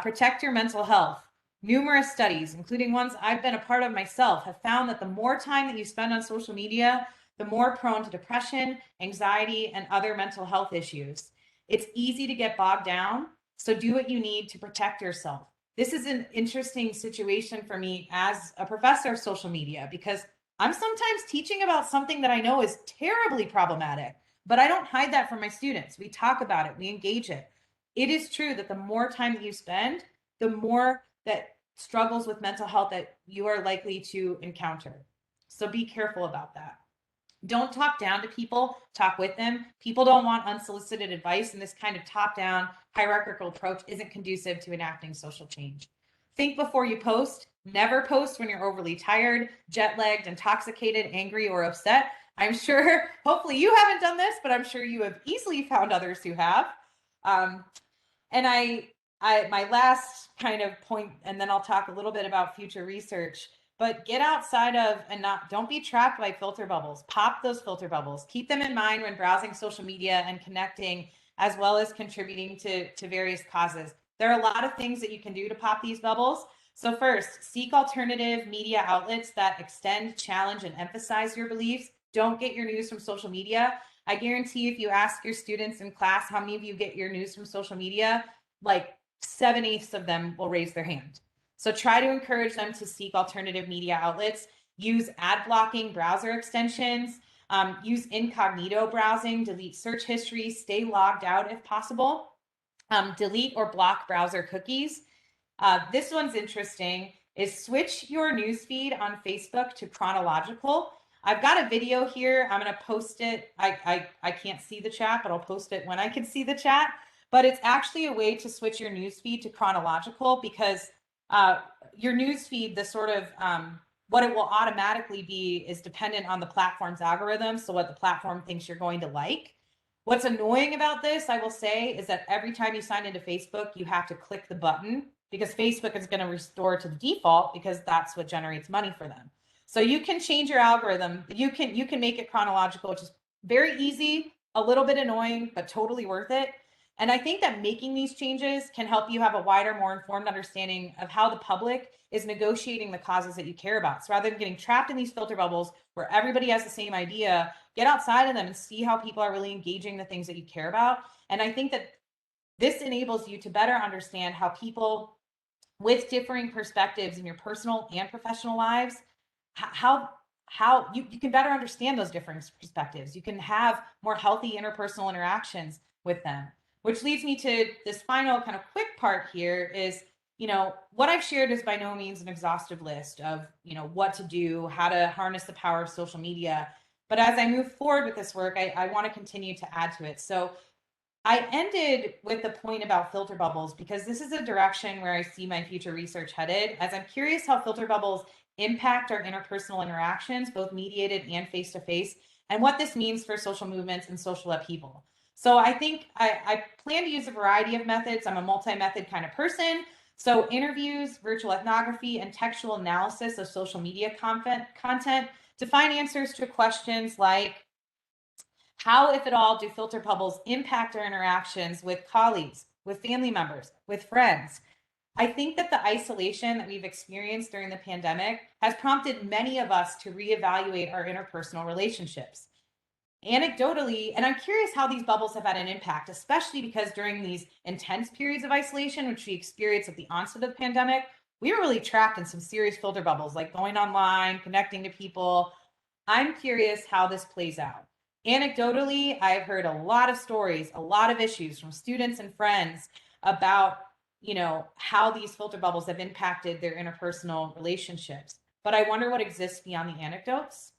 Protect your mental health. Numerous studies, including ones I've been a part of myself, have found that the more time that you spend on social media, the more prone to depression, anxiety, and other mental health issues. It's easy to get bogged down, so do what you need to protect yourself. This is an interesting situation for me as a professor of social media, because I'm sometimes teaching about something that I know is terribly problematic, but I don't hide that from my students. We talk about it, we engage it. It is true that the more time that you spend, the more that struggles with mental health that you are likely to encounter. So be careful about that. Don't talk down to people, talk with them. People don't want unsolicited advice, and this kind of top-down hierarchical approach isn't conducive to enacting social change. Think before you post. Never post when you're overly tired, jet-lagged, intoxicated, angry, or upset. I'm sure, hopefully you haven't done this, but I'm sure you have easily found others who have. And my last kind of point, and then I'll talk a little bit about future research, but get outside of and don't be trapped by filter bubbles. Pop those filter bubbles. Keep them in mind when browsing social media and connecting, as well as contributing to various causes. There are a lot of things that you can do to pop these bubbles. So first, seek alternative media outlets that extend, challenge, and emphasize your beliefs. Don't get your news from social media. I guarantee if you ask your students in class how many of you get your news from social media, like 7/8 of them will raise their hand. So try to encourage them to seek alternative media outlets, use ad blocking browser extensions, use incognito browsing, delete search history, stay logged out if possible, delete or block browser cookies. This one's interesting, is switch your newsfeed on Facebook to chronological. I've got a video here. I'm going to post it. I can't see the chat, but I'll post it when I can see the chat. But it's actually a way to switch your newsfeed to chronological, because your newsfeed, the sort of what it will automatically be is dependent on the platform's algorithm. So what the platform thinks you're going to like. What's annoying about this, I will say, is that every time you sign into Facebook, you have to click the button, because Facebook is going to restore to the default, because that's what generates money for them. So you can change your algorithm. You can make it chronological, which is very easy, a little bit annoying, but totally worth it. And I think that making these changes can help you have a wider, more informed understanding of how the public is negotiating the causes that you care about. So rather than getting trapped in these filter bubbles where everybody has the same idea, get outside of them and see how people are really engaging the things that you care about. And I think that this enables you to better understand how people with differing perspectives in your personal and professional lives, how you can better understand those different perspectives. You can have more healthy interpersonal interactions with them, which leads me to this final kind of quick part here is, what I've shared is by no means an exhaustive list of, what to do, how to harness the power of social media. But as I move forward with this work, I want to continue to add to it. So I ended with the point about filter bubbles, because this is a direction where I see my future research headed, as I'm curious how filter bubbles impact our interpersonal interactions, both mediated and face-to-face, and what this means for social movements and social upheaval. So I think I plan to use a variety of methods. I'm a multi-method kind of person. So interviews, virtual ethnography, and textual analysis of social media content to find answers to questions like, how, if at all, do filter bubbles impact our interactions with colleagues, with family members, with friends? I think that the isolation that we've experienced during the pandemic has prompted many of us to reevaluate our interpersonal relationships. Anecdotally, and I'm curious how these bubbles have had an impact, especially because during these intense periods of isolation, which we experienced at the onset of the pandemic, we were really trapped in some serious filter bubbles, like going online, connecting to people. I'm curious how this plays out. Anecdotally, I've heard a lot of stories, a lot of issues from students and friends about, how these filter bubbles have impacted their interpersonal relationships. But I wonder what exists beyond the anecdotes.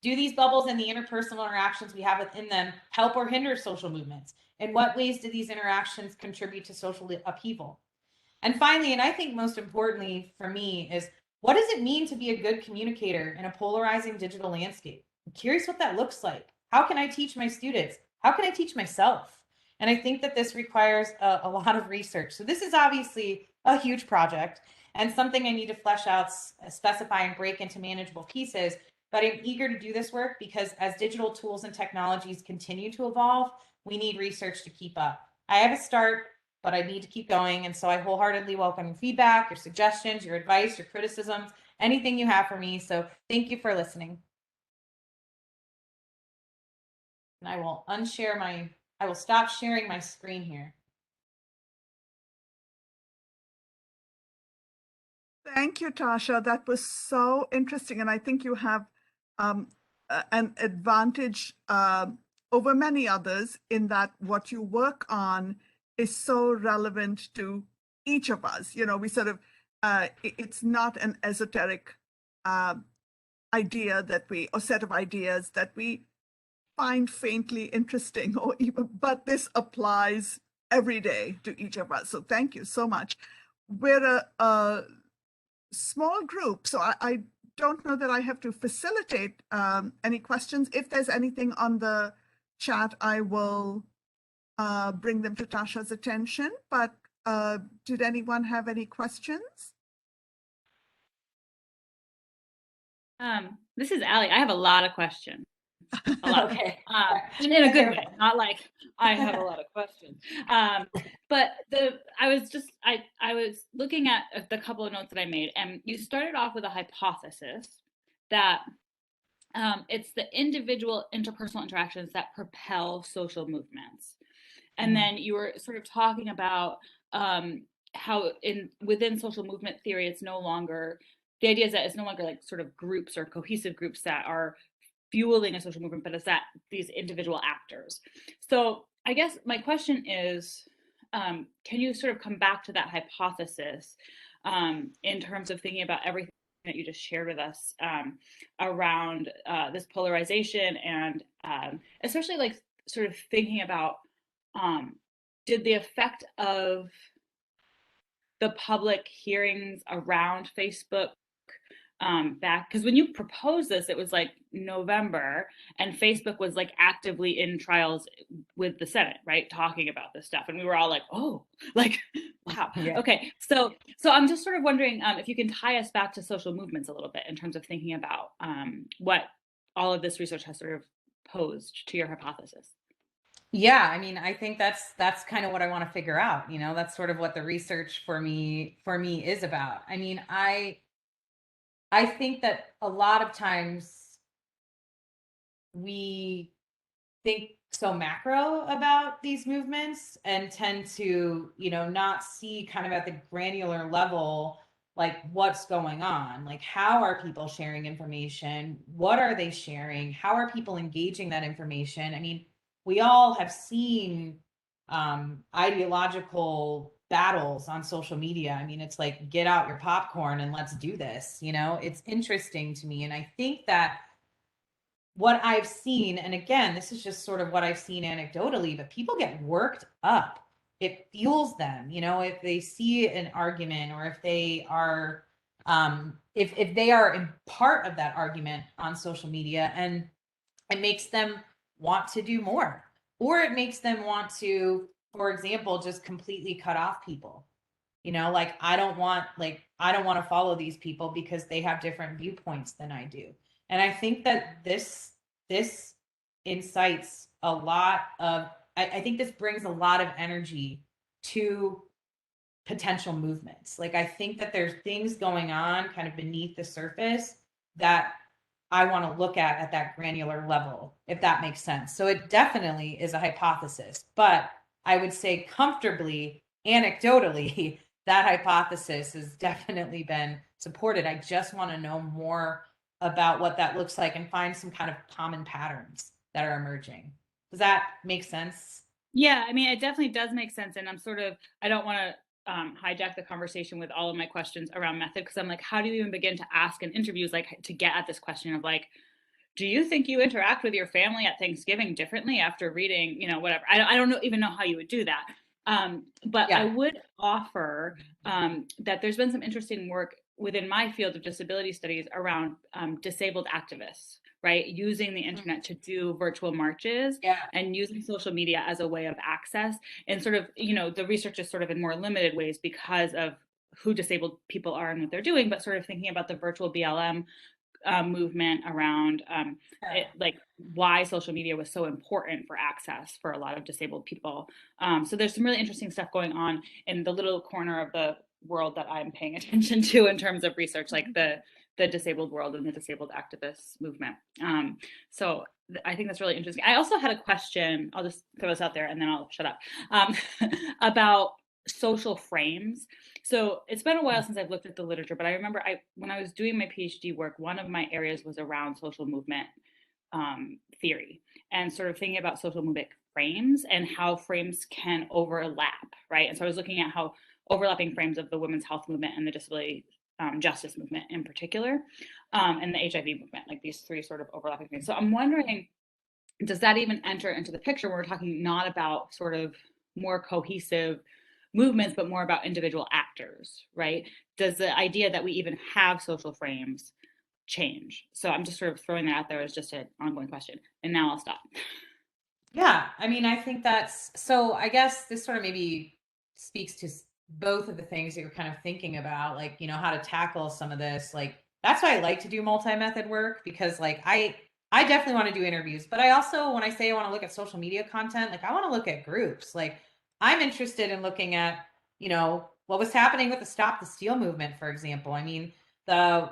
Do these bubbles and the interpersonal interactions we have within them help or hinder social movements? In what ways do these interactions contribute to social upheaval? And finally, and I think most importantly for me, is what does it mean to be a good communicator in a polarizing digital landscape? I'm curious what that looks like. How can I teach my students? How can I teach myself? And I think that this requires a lot of research. So this is obviously a huge project and something I need to flesh out, specify, and break into manageable pieces. But I'm eager to do this work because as digital tools and technologies continue to evolve, we need research to keep up. I have a start, but I need to keep going. And so I wholeheartedly welcome your feedback, your suggestions, your advice, your criticisms, anything you have for me. So thank you for listening. And I will I will stop sharing my screen here. Thank you, Tasha. That was so interesting. And I think you have an advantage over many others in that what you work on is so relevant to each of us. We sort of, it's not an esoteric idea or set of ideas that we find faintly interesting but this applies every day to each of us. So thank you so much. We're a small group, so I don't know that I have to facilitate any questions. If there's anything on the chat, I will bring them to Tasha's attention. But did anyone have any questions? This is Allie. I have a lot of questions. A lot. Okay. And in a good way, not like I have a lot of questions. But I was looking at the couple of notes that I made, and you started off with a hypothesis that it's the individual interpersonal interactions that propel social movements. And then you were sort of talking about how within social movement theory, it's no longer, the idea is that it's no longer like sort of groups or cohesive groups that are fueling a social movement, but it's that these individual actors. So I guess my question is, can you sort of come back to that hypothesis in terms of thinking about everything that you just shared with us around this polarization and especially like sort of thinking about did the effect of the public hearings around Facebook back, because when you proposed this, it was like November, and Facebook was like actively in trials with the Senate, right, talking about this stuff, and we were all like, oh, like, wow, Yeah. okay. So I'm just sort of wondering if you can tie us back to social movements a little bit in terms of thinking about what all of this research has sort of posed to your hypothesis. Yeah, I mean, I think that's kind of what I want to figure out, you know, that's sort of what the research for me is about. I mean, I think that a lot of times we think so macro about these movements and tend to, you know, not see kind of at the granular level like what's going on, like how are people sharing information, what are they sharing, how are people engaging that information. I mean, we all have seen ideological battles on social media. I mean, it's like, get out your popcorn and let's do this, you know. It's interesting to me, and I think that what I've seen, and again, this is just sort of what I've seen anecdotally, but people get worked up. It fuels them, you know, if they see an argument or if they are, if they are in part of that argument on social media, and it makes them want to do more, or it makes them want to, for example, just completely cut off people. You know, like I don't want to follow these people because they have different viewpoints than I do. And I think that this incites a lot of, I think this brings a lot of energy to potential movements. Like I think that there's things going on kind of beneath the surface that I want to look at that granular level, if that makes sense. So it definitely is a hypothesis, but I would say comfortably, anecdotally, that hypothesis has definitely been supported. I just want to know more about what that looks like and find some kind of common patterns that are emerging. Does that make sense? Yeah, I mean, it definitely does make sense. And I don't want to hijack the conversation with all of my questions around method, because I'm like, how do you even begin to ask in interviews, like to get at this question of like, do you think you interact with your family at Thanksgiving differently after reading, you know, whatever? I don't even know how you would do that. But Yeah. I would offer that there's been some interesting work within my field of disability studies around disabled activists, right? Using the internet to do virtual marches and using social media as a way of access. And sort of, you know, the research is sort of in more limited ways because of who disabled people are and what they're doing, but sort of thinking about the virtual BLM movement around like why social media was so important for access for a lot of disabled people. So there's some really interesting stuff going on in the little corner of the world that I'm paying attention to in terms of research, like the disabled world and the disabled activists movement. So I think that's really interesting. I also had a question, I'll just throw this out there and then I'll shut up, about social frames. So it's been a while since I've looked at the literature, but I remember when I was doing my PhD work, one of my areas was around social movement theory and sort of thinking about social movement frames and how frames can overlap, right? And so I was looking at how overlapping frames of the women's health movement and the disability justice movement in particular, and the HIV movement, like these three sort of overlapping things. So I'm wondering, does that even enter into the picture when we're talking not about sort of more cohesive movements, but more about individual actors, right? Does the idea that we even have social frames change? So I'm just sort of throwing that out there as just an ongoing question. And now I'll stop. Yeah, I mean, I think that's, so I guess this sort of maybe speaks to both of the things that you're kind of thinking about, like, you know, how to tackle some of this. Like, that's why I like to do multi-method work, because like I definitely want to do interviews, but I also, when I say I want to look at social media content, like I want to look at groups. Like I'm interested in looking at, you know, what was happening with the Stop the Steal movement, for example. I mean, the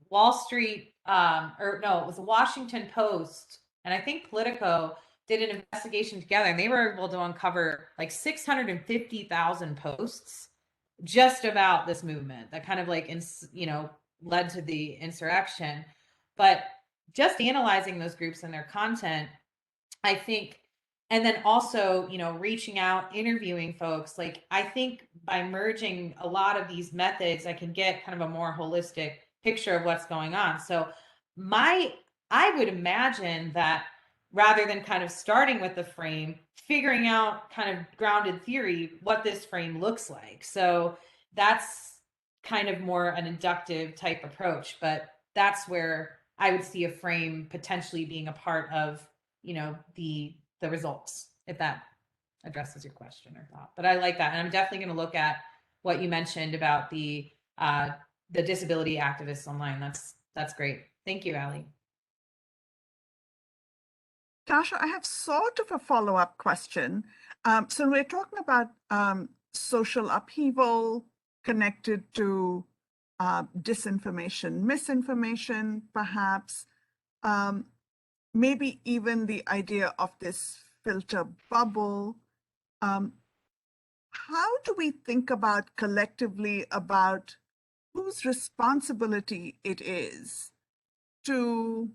Wall Street, or no, it was the Washington Post, and I think Politico did an investigation together, and they were able to uncover like 650,000 posts just about this movement that kind of like, you know, led to the insurrection. But just analyzing those groups and their content, I think, and then also, you know, reaching out, interviewing folks, like I think by merging a lot of these methods, I can get kind of a more holistic picture of what's going on. So I would imagine that rather than kind of starting with the frame, figuring out kind of grounded theory, what this frame looks like. So that's kind of more an inductive type approach, but that's where I would see a frame potentially being a part of, you know, the results, if that addresses your question or thought. But I like that. And I'm definitely going to look at what you mentioned about the disability activists online. That's great. Thank you, Allie. Tasha, I have sort of a follow-up question. So we're talking about social upheaval connected to disinformation, misinformation, perhaps, maybe even the idea of this filter bubble. How do we think about collectively about whose responsibility it is to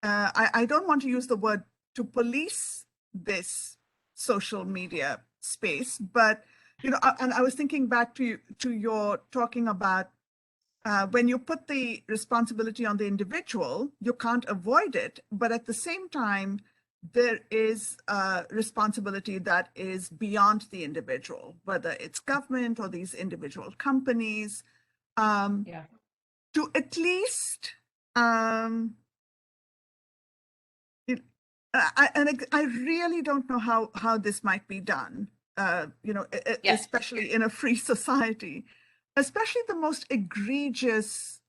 I don't want to use the word to police this social media space, but you know, and I was thinking back to your talking about when you put the responsibility on the individual, you can't avoid it, but at the same time, there is a responsibility that is beyond the individual, whether it's government or these individual companies, to at least. I really don't know how this might be done, you know, especially in a free society, especially the most egregious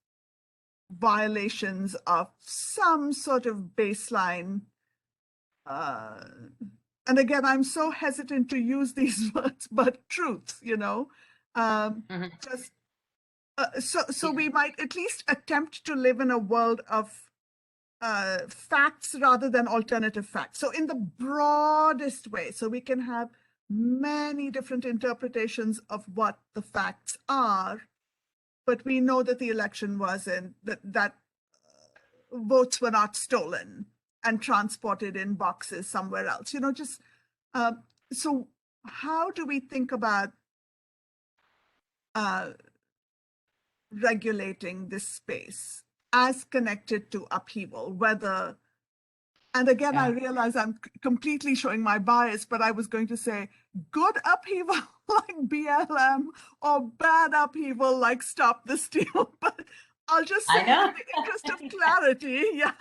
violations of some sort of baseline. And again, I'm so hesitant to use these words, but truth, you know, just so we might at least attempt to live in a world of facts rather than alternative facts. So in the broadest way, so we can have many different interpretations of what the facts are, but we know that the election wasn't, that votes were not stolen and transported in boxes somewhere else, you know, just, so how do we think about regulating this space as connected to upheaval, whether, and again, I realize I'm completely showing my bias, but I was going to say good upheaval like BLM or bad upheaval like Stop the Steal, but I'll just say in the interest of clarity, yes.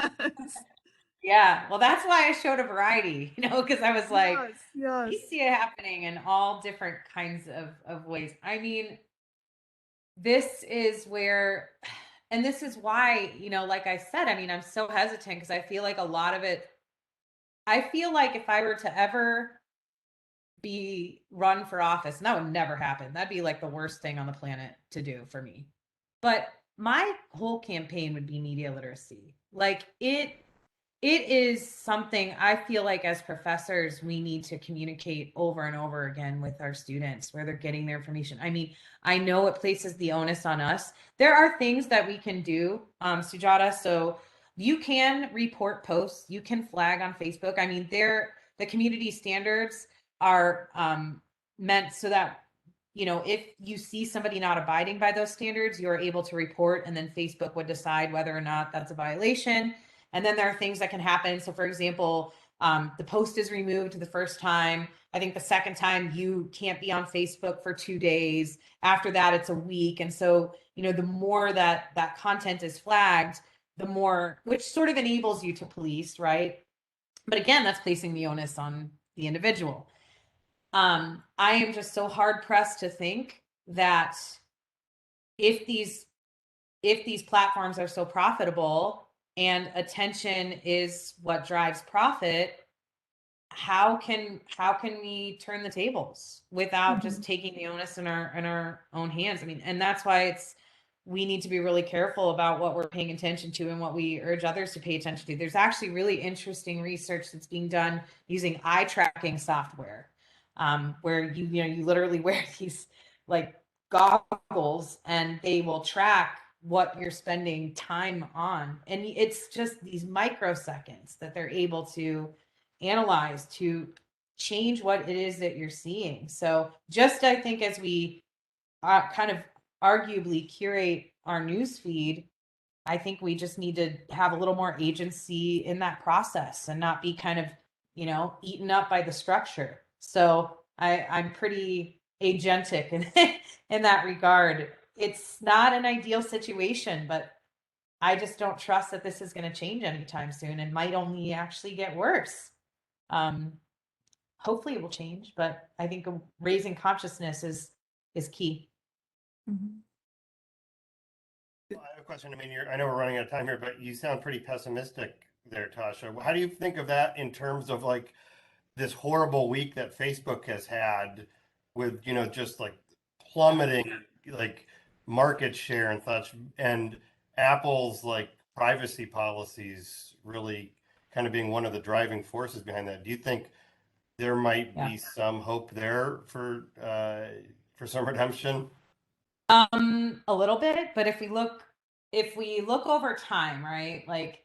Yeah, well, that's why I showed a variety, you know, because I was like, yes. you see it happening in all different kinds of ways. I mean, this is where, and this is why, you know, like I said, I mean, I'm so hesitant because I feel like a lot of it, I feel like if I were to ever be run for office, and that would never happen, that'd be like the worst thing on the planet to do for me. But my whole campaign would be media literacy. Like it is something I feel like as professors, we need to communicate over and over again with our students where they're getting their information. I mean, I know it places the onus on us. There are things that we can do, Sujata. So you can report posts, you can flag on Facebook. I mean, the community standards are meant so that, you know, if you see somebody not abiding by those standards, you're able to report, and then Facebook would decide whether or not that's a violation. And then there are things that can happen. So for example, the post is removed the first time. I think the second time you can't be on Facebook for 2 days. After that, it's a week. And so, you know, the more that content is flagged, the more, which sort of enables you to police, right? But again, that's placing the onus on the individual. I am just so hard pressed to think that if these platforms are so profitable and attention is what drives profit, how can we turn the tables without just taking the onus in our own hands? I mean, and that's why we need to be really careful about what we're paying attention to and what we urge others to pay attention to. There's actually really interesting research that's being done using eye tracking software, where you literally wear these like goggles and they will track what you're spending time on. And it's just these microseconds that they're able to analyze to change what it is that you're seeing. So just, I think, as we kind of arguably curate our news feed, I think we just need to have a little more agency in that process and not be kind of, you know, eaten up by the structure. So I'm pretty agentic in, in that regard. It's not an ideal situation, but I just don't trust that this is going to change anytime soon and might only actually get worse. Hopefully it will change, but I think raising consciousness is key. Mhm. Well, I have a question. I mean, I know we're running out of time here, but you sound pretty pessimistic there, Tasha. How do you think of that in terms of like this horrible week that Facebook has had with, you know, just like plummeting like market share and such, and Apple's like privacy policies really kind of being one of the driving forces behind that? Do you think there might Yeah. be some hope there for some redemption? A little bit, but if we look over time, right? Like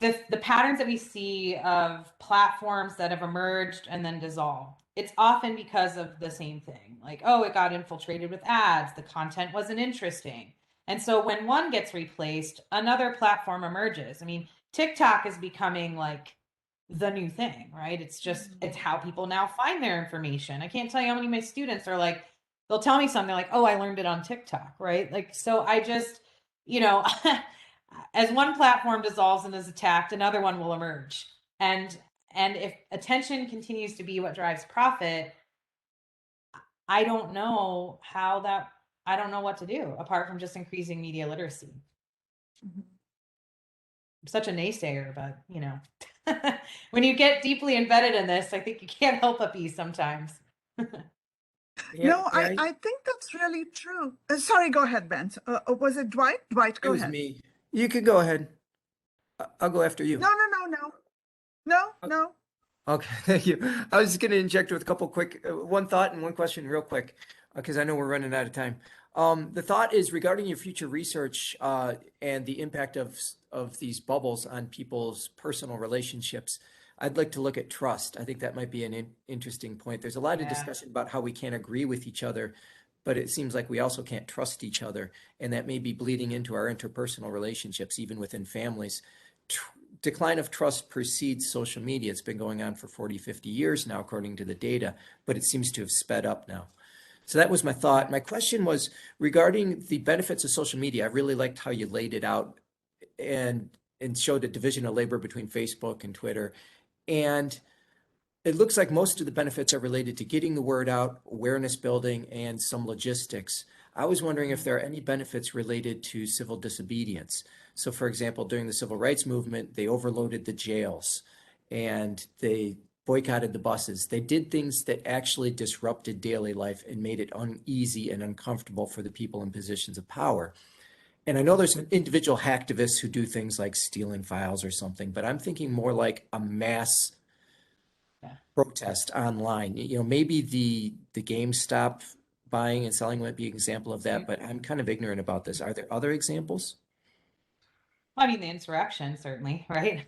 the patterns that we see of platforms that have emerged and then dissolved, it's often because of the same thing. Like, oh, it got infiltrated with ads, the content wasn't interesting. And so when one gets replaced, another platform emerges. I mean, TikTok is becoming like the new thing, right? It's how people now find their information. I can't tell you how many of my students are like, they'll tell me something like, oh, I learned it on TikTok, right? Like, so I just, you know, as one platform dissolves and is attacked, another one will emerge. And if attention continues to be what drives profit, I don't know I don't know what to do apart from just increasing media literacy. Mhm. I'm such a naysayer, but you know, when you get deeply embedded in this, I think you can't help but be sometimes. No, I think that's really true. Sorry, go ahead, Ben. Was it Dwight? Dwight, go It was ahead. me. You could go ahead. I'll go after you. No, no, no, no. No, no. Okay, thank you. I was just going to inject with a couple quick, one thought and one question real quick, because I know we're running out of time. The thought is regarding your future research and the impact of these bubbles on people's personal relationships. I'd like to look at trust. I think that might be an interesting point. There's a lot of discussion about how we can't agree with each other, but it seems like we also can't trust each other, and that may be bleeding into our interpersonal relationships, even within families. Decline of trust precedes social media. It's been going on for 40, 50 years now, according to the data, but it seems to have sped up now. So that was my thought. My question was regarding the benefits of social media. I really liked how you laid it out and showed a division of labor between Facebook and Twitter. And it looks like most of the benefits are related to getting the word out, awareness building, and some logistics. I was wondering if there are any benefits related to civil disobedience. So, for example, during the civil rights movement, they overloaded the jails and they boycotted the buses. They did things that actually disrupted daily life and made it uneasy and uncomfortable for the people in positions of power. And I know there's individual hacktivists who do things like stealing files or something, but I'm thinking more like a mass protest online. You know, maybe the GameStop buying and selling might be an example of that, but I'm kind of ignorant about this. Are there other examples? I mean, the insurrection, certainly, right?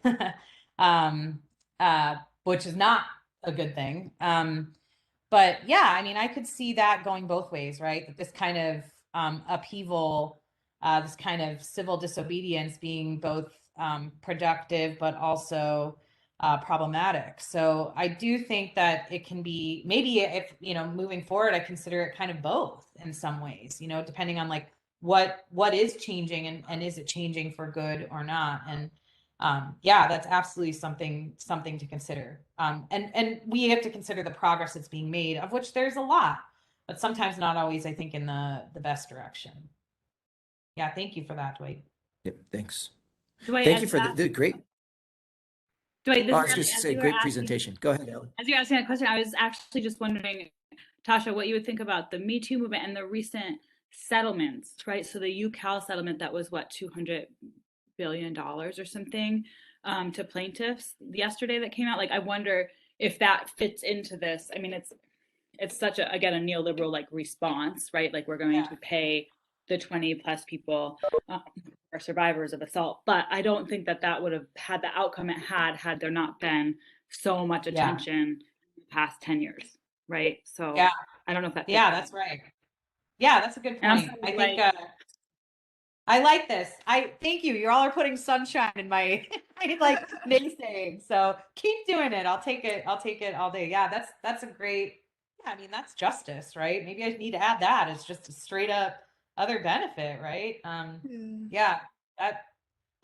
Which is not a good thing. But yeah, I mean, I could see that going both ways, right? That this kind of upheaval, this kind of civil disobedience being both productive, but also problematic. So I do think that it can be, maybe if, you know, moving forward, I consider it kind of both in some ways, you know, depending on like what is changing and is it changing for good or not. And yeah, that's absolutely something to consider. And we have to consider the progress that's being made, of which there's a lot, but sometimes not always, I think, in the best direction. Yeah, thank you for that, Dwight. Yep, thanks. Dwight, Thank you for the great. Dwight, this I was is just to say, great presentation. Go ahead, Ellen. as you're asking that question, I was actually just wondering, Tasha, what you would think about the Me Too movement and the recent settlements, right? So the UCal settlement that was what, $200 billion or something to plaintiffs yesterday that came out. Like, I wonder if that fits into this. I mean, it's such a, again, a neoliberal like response, right? Like, we're going to pay the 20 plus people who are survivors of assault, but I don't think that would have had the outcome it had there not been so much attention in the past 10 years, right? So I don't know if that fits. That's right. Yeah, that's a good point. I think I like this. I thank you. You all are putting sunshine in my, my like naysaying. So keep doing it. I'll take it. I'll take it all day. Yeah, that's a great. Yeah, I mean that's justice, right? Maybe I need to add that. It's just a straight up other benefit, right? Yeah, that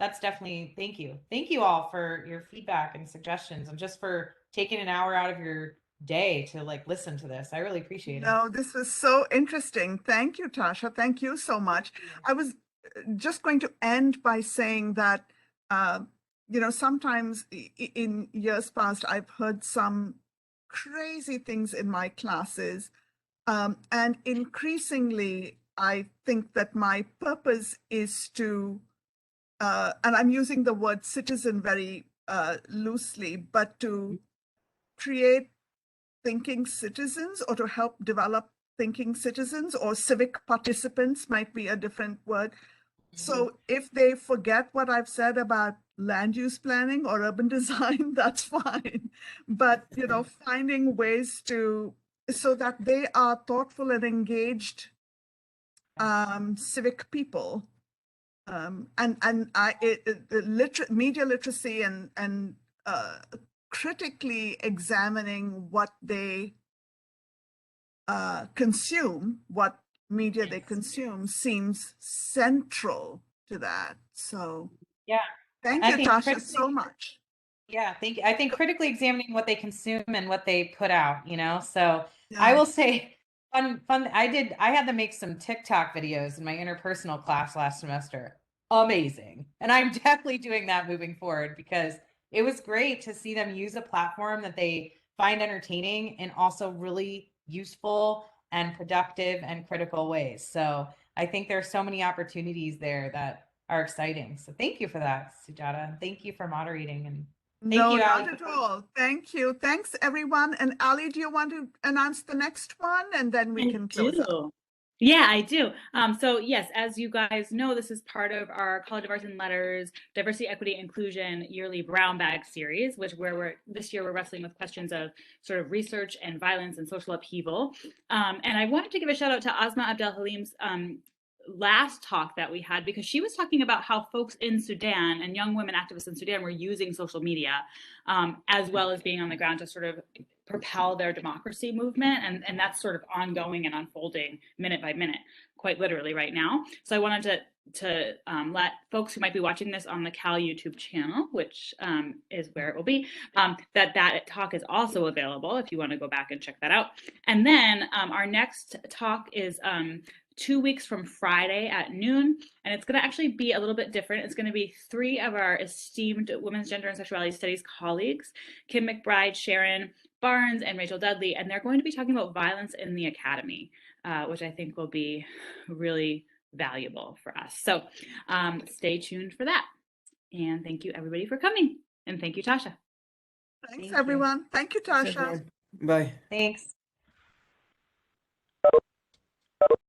that's definitely. Thank you. Thank you all for your feedback and suggestions, and just for taking an hour out of your day to like listen to this. I really appreciate it. No, this was so interesting. Thank you, Tasha. Thank you so much. I was just going to end by saying that, sometimes in years past, I've heard some crazy things in my classes. And increasingly, I think that my purpose is to, and I'm using the word citizen very loosely, but to create thinking citizens, or to help develop thinking citizens, or civic participants might be a different word. So if they forget what I've said about land use planning or urban design, that's fine. But, finding ways so that they are thoughtful and engaged civic people. Media literacy and critically examining what they consume, what media they consume, seems central to that. So Yeah. thank I you, think Tasha, so much. Yeah, thank you. I think critically examining what they consume and what they put out, So I Yeah. will say fun. I had to make some TikTok videos in my interpersonal class last semester. Amazing. And I'm definitely doing that moving forward because it was great to see them use a platform that they find entertaining in also really useful and productive and critical ways. So I think there's so many opportunities there that are exciting. So thank you for that, Sujata. Thank you for moderating, and thank No, you, Ali. not at all. Thank you. Thanks, everyone. And Ali, do you want to announce the next one? And then we can close up. Yeah, I do. So yes, as you guys know, this is part of our College of Arts and Letters Diversity, Equity, Inclusion yearly brown bag series, this year we're wrestling with questions of sort of research and violence and social upheaval. And I wanted to give a shout out to Asma Abdel Halim's last talk that we had, because she was talking about how folks in Sudan and young women activists in Sudan were using social media as well as being on the ground to sort of propel their democracy movement. And that's sort of ongoing and unfolding minute by minute, quite literally right now. So I wanted to let folks who might be watching this on the Cal YouTube channel, which is where it will be, that talk is also available if you want to go back and check that out. And then our next talk is 2 weeks from Friday at noon, and it's going to actually be a little bit different. It's going to be 3 of our esteemed women's gender and sexuality studies colleagues, Kim McBride, Sharon Barnes, and Rachel Dudley, and they're going to be talking about violence in the academy, which I think will be really valuable for us. So stay tuned for that. And thank you, everybody, for coming. And thank you, Tasha. Thanks, everyone. Thank you, Tasha. Bye. Thanks.